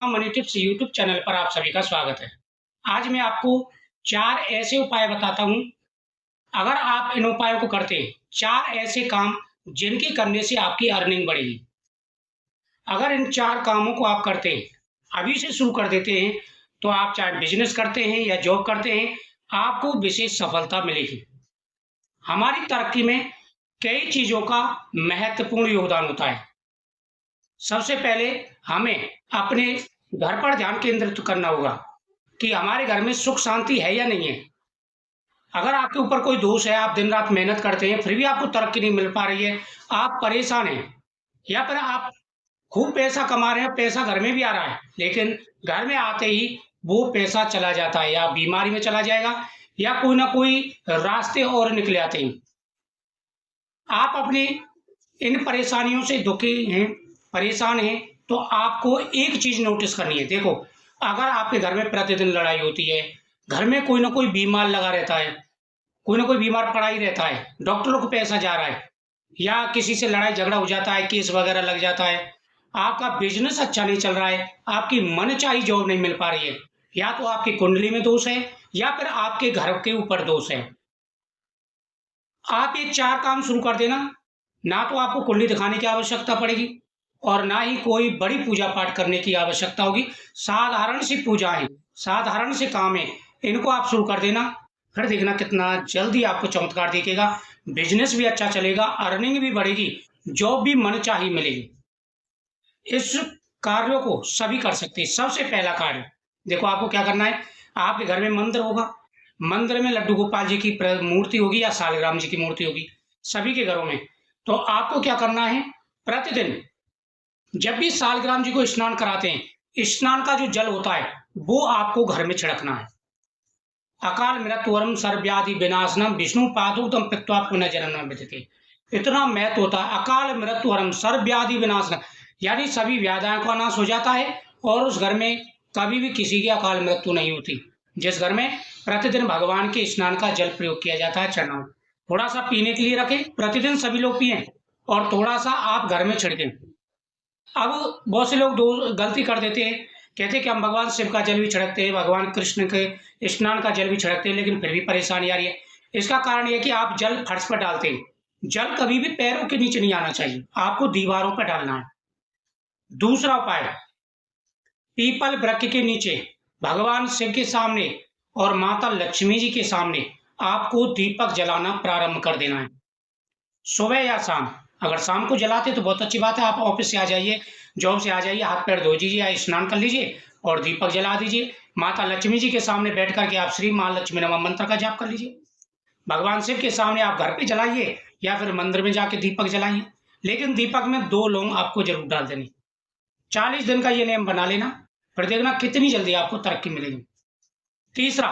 Money tips YouTube channel पर आप सभी का स्वागत है। आज मैं आपको 4 ऐसे उपाय बताता हूँ, अगर आप इन उपायों को करते हैं, 4 ऐसे काम जिनके करने से आपकी अर्निंग बढ़ेगी। अगर इन 4 कामों को आप करते हैं, अभी से शुरू कर देते हैं, तो आप चाहे बिज़नेस करते हैं या जॉब करते हैं, आपको विशेष सफलता मिलेगी। हमारी तरक्की में कई चीज़ों का महत्वपूर्ण योगदान होता है। सबसे पहले हमें अपने घर पर ध्यान केंद्रित करना होगा कि हमारे घर में सुख शांति है या नहीं है। अगर आपके ऊपर कोई दोष है, आप दिन-रात मेहनत करते हैं, फिर भी आपको तरक्की नहीं मिल पा रही है, आप परेशान हैं या फिर आप खूब पैसा कमा रहे हैं, पैसा घर में भी आ रहा है, लेकिन घर में आते ही वो पैसा चला जाता है या बीमारी में चला जाएगा या कोई ना कोई रास्ते और निकले आते हैं। आप अपनी इन परेशानियों से दुखी हैं, परेशान हैं, तो आपको एक चीज़ नोटिस करनी है। देखो, अगर आपके घर में प्रतिदिन लड़ाई होती है, घर में कोई न कोई बीमार लगा रहता है, कोई न कोई बीमार पड़ा ही रहता है, डॉक्टरों को पैसा जा रहा है या किसी से लड़ाई-झगड़ा हो जाता है, केस वगैरह लग जाता है, आपका बिज़नेस अच्छा नहीं चल रहा है, आपकी मनचाही जॉब नहीं मिल पा रही है, या तो आपकी कुंडली में दोष है या फिर आपके घर के ऊपर दोष है। आप ये 4 काम शुरू कर देना, ना तो आपको कुंडली दिखाने की आवश्यकता पड़ेगी और ना ही कोई बड़ी पूजा-पाठ करने की आवश्यकता होगी। साधारण सी पूजा है, साधारण से काम है, इनको आप शुरू कर देना, फिर देखना कितना जल्दी आपको चमत्कार दिखेगा। बिज़नेस भी अच्छा चलेगा, अर्निंग भी बढ़ेगी, जॉब भी मनचाही मिलेगी। इस कार्यों को सभी कर सकते हैं। सबसे पहला कार्य, देखो आपको क्या करना है, आपके घर में मंदिर होगा, मंदिर में लड्डू गोपाल जी की मूर्ति होगी या सालिग्राम जी की मूर्ति होगी, सभी के घरों में। तो आपको क्या करना है, प्रतिदिन जब भी सालिग्राम जी को स्नान कराते हैं, स्नान का जो जल होता है, वो आपको घर में छिड़कना है। अकाल मृत्युवरम सर्वव्याधि विनाशनम विष्णु पादुकम पीत्वा पुनः जन्म न विद्यते। इतना महत्व होता है, अकाल मृत्युवरम सर्वव्याधि विनाशनम, यानी सभी व्याधियों का नाश हो जाता है और उस घर में कभी भी किसी की अकाल मृत्यु नहीं होती। जिस घर में प्रतिदिन भगवान के स्नान का जल प्रयोग किया जाता है, चढ़ाओ, थोड़ा सा पीने के लिए रखें, प्रतिदिन सभी लोग पिएं और थोड़ा सा आप घर में छिड़कें। अब बहुत से लोग दो गलती कर देते हैं, कहते हैं कि हम भगवान शिव का जल भी छिड़कते हैं, भगवान कृष्ण के स्नान का जल भी छिड़कते हैं, लेकिन फिर भी परेशानी आ रही है। इसका कारण ये है कि आप जल फर्श पर डालते हैं। जल कभी भी पैरों के नीचे नहीं आना चाहिए, आपको दीवारों पर डालना है। दूसरा उपाय, पीपल वृक्ष के नीचे, भगवान शिव के सामने और माता लक्ष्मी जी के सामने आपको दीपक जलाना प्रारंभ कर देना है, सुबह या शाम। अगर शाम को जलाते तो बहुत अच्छी बात है, आप ऑफिस से आ जाइए, जॉब से आ जाइए, हाथ पैर धो दीजिए या स्नान कर लीजिए और दीपक जला दीजिए। माता लक्ष्मी जी के सामने बैठ कर के आप श्री माँ लक्ष्मी नमः मंत्र का जाप कर लीजिए। भगवान शिव के सामने आप घर पे जलाइए या फिर मंदिर में जाके दीपक जलाइए, लेकिन दीपक में 2 लौंग आपको जरूर डाल देनी। 40 दिन का ये नियम बना लेना, फिर देखना कितनी जल्दी आपको तरक्की मिलेगी। तीसरा,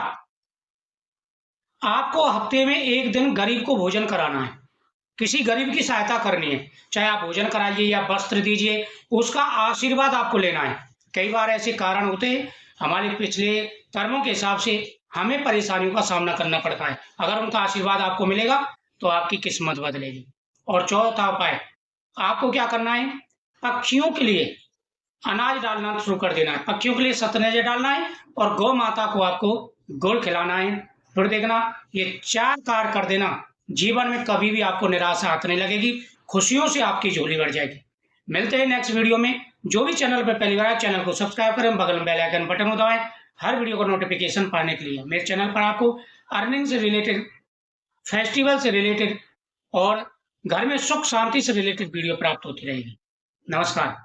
आपको हफ्ते में 1 दिन गरीब को भोजन कराना है, किसी गरीब की सहायता करनी है, चाहे आप भोजन कराइए या वस्त्र दीजिए, उसका आशीर्वाद आपको लेना है। कई बार ऐसे कारण होते हैं, हमारे पिछले कर्मों के हिसाब से हमें परेशानियों का सामना करना पड़ता है, अगर उनका आशीर्वाद आपको मिलेगा तो आपकी किस्मत बदलेगी। और चौथा उपाय, आपको क्या करना है, पक्षियों के लिए अनाज डालना शुरू कर देना है, पक्षियों के लिए सतनज डालना है और गौ माता को आपको गुड़ खिलाना है। फिर देखना ये 4 कार्य कर देना, जीवन में कभी भी आपको निराशा आने लगेगी, खुशियों से आपकी झोली भर जाएगी। मिलते हैं नेक्स्ट वीडियो में। जो भी चैनल पर पहली बार आए, चैनल को सब्सक्राइब करें, बगल में बेल आइकन बटन को दबाएं, हर वीडियो का नोटिफिकेशन पाने के लिए। मेरे चैनल पर आपको अर्निंग से रिलेटेड, फेस्टिवल से रिलेटेड और घर में सुख शांति से रिलेटेड वीडियो प्राप्त होती रहेगी। नमस्कार।